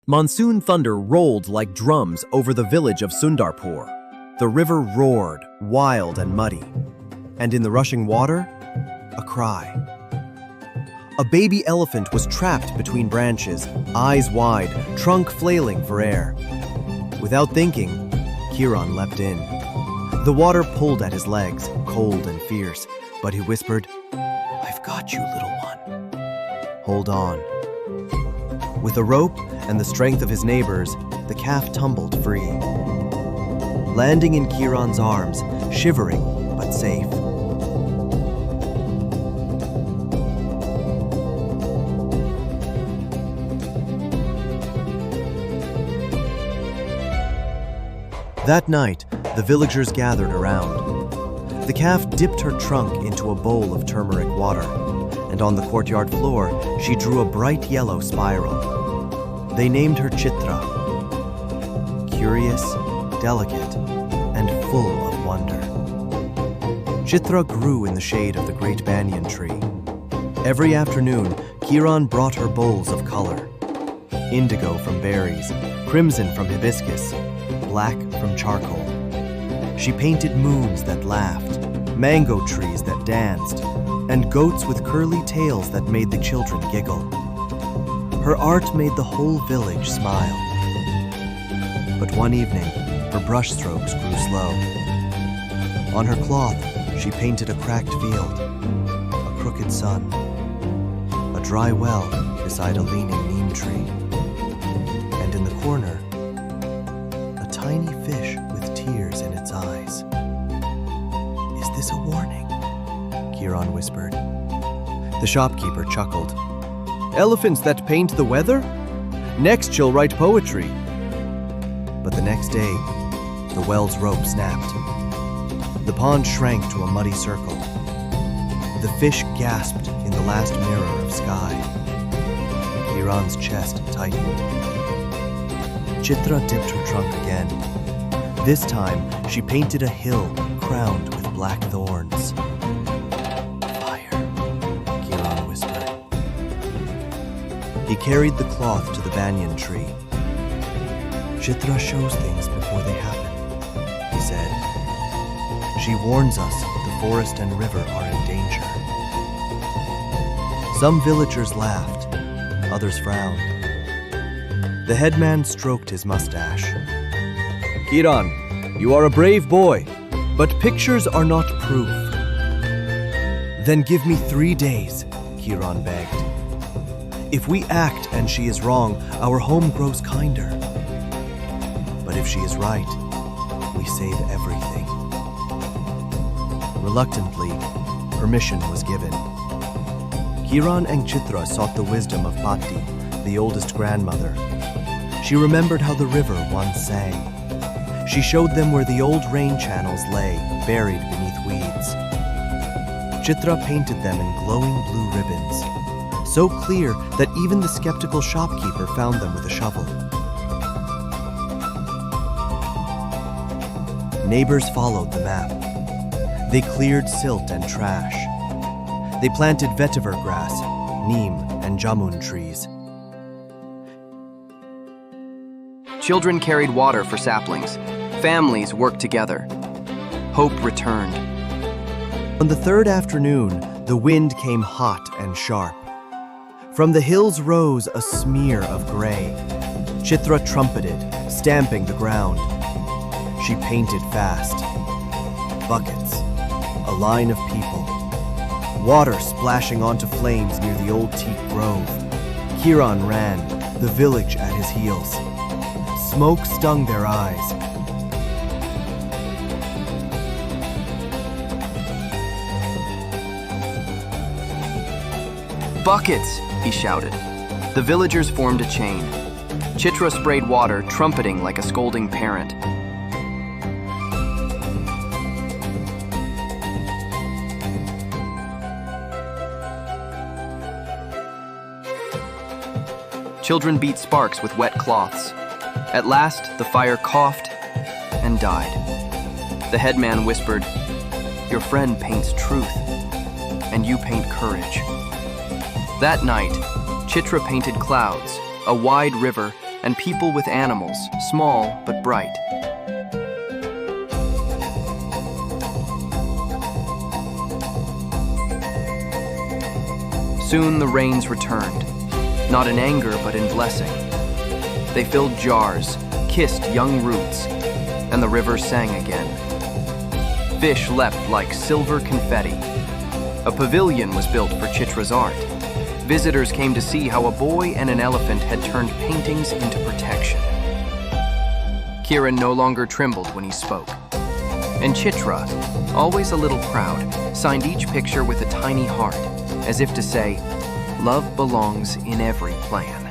Monsoon thunder rolled like drums over the village of Sundarpur. The river roared, wild and muddy. And in the rushing water, a cry. A baby elephant was trapped between branches, eyes wide, trunk flailing for air. Without thinking, Kiran leapt in. The water pulled at his legs, cold and fierce, but he whispered, "I've got you, little one. Hold on." With a rope and the strength of his neighbors, the calf tumbled free, landing in Kiran's arms, shivering but safe. That night, the villagers gathered around. The calf dipped her trunk into a bowl of turmeric water, and on the courtyard floor, she drew a bright yellow spiral. They named her Chitra, curious, delicate, and full of wonder. Chitra grew in the shade of the great banyan tree. Every afternoon, Kiran brought her bowls of color: indigo from berries, crimson from hibiscus, black from charcoal. She painted moons that laughed, mango trees that danced, and goats with curly tails that made the children giggle. Her art made the whole village smile. But one evening, her brushstrokes grew slow. On her cloth, she painted a cracked field, a crooked sun, a dry well beside a leaning neem tree, and in the corner, a tiny fish with tears in its eyes. "Is this a warning?" Kiran whispered. The shopkeeper chuckled. "Elephants that paint the weather? Next she'll write poetry." But the next day, the well's rope snapped. The pond shrank to a muddy circle. The fish gasped in the last mirror of sky. Kiran's chest tightened. Chitra dipped her trunk again. This time, she painted a hill crowned with black thorns. "Fire," Kiran whispered. He carried the cloth to the banyan tree. "Chitra shows things before they happen," he said. "She warns us the forest and river are in danger." Some villagers laughed, others frowned. The headman stroked his mustache. "Kiran, you are a brave boy, but pictures are not proof." "Then give me 3 days," Kiran begged. "If we act and she is wrong, our home grows kinder. But if she is right, we save everything." Reluctantly, permission was given. Kiran and Chitra sought the wisdom of Patti, the oldest grandmother. She remembered how the river once sang. She showed them where the old rain channels lay, buried beneath weeds. Chitra painted them in glowing blue ribbons, so clear that even the skeptical shopkeeper found them with a shovel. Neighbors followed the map. They cleared silt and trash. They planted vetiver grass, neem, and jamun trees. Children carried water for saplings. Families worked together. Hope returned. On the third afternoon, the wind came hot and sharp. From the hills rose a smear of gray. Chitra trumpeted, stamping the ground. She painted fast. Buckets, a line of people. Water splashing onto flames near the old teak grove. Kiran ran, the village at his heels. Smoke stung their eyes. "Buckets!" he shouted. The villagers formed a chain. Chitra sprayed water, trumpeting like a scolding parent. Children beat sparks with wet cloths. At last, the fire coughed and died. The headman whispered, "Your friend paints truth, and you paint courage." That night, Chitra painted clouds, a wide river, and people with animals, small but bright. Soon the rains returned, not in anger but in blessing. They filled jars, kissed young roots, and the river sang again. Fish leapt like silver confetti. A pavilion was built for Chitra's art. Visitors came to see how a boy and an elephant had turned paintings into protection. Kiran no longer trembled when he spoke. And Chitra, always a little proud, signed each picture with a tiny heart, as if to say, "Love belongs in every plan."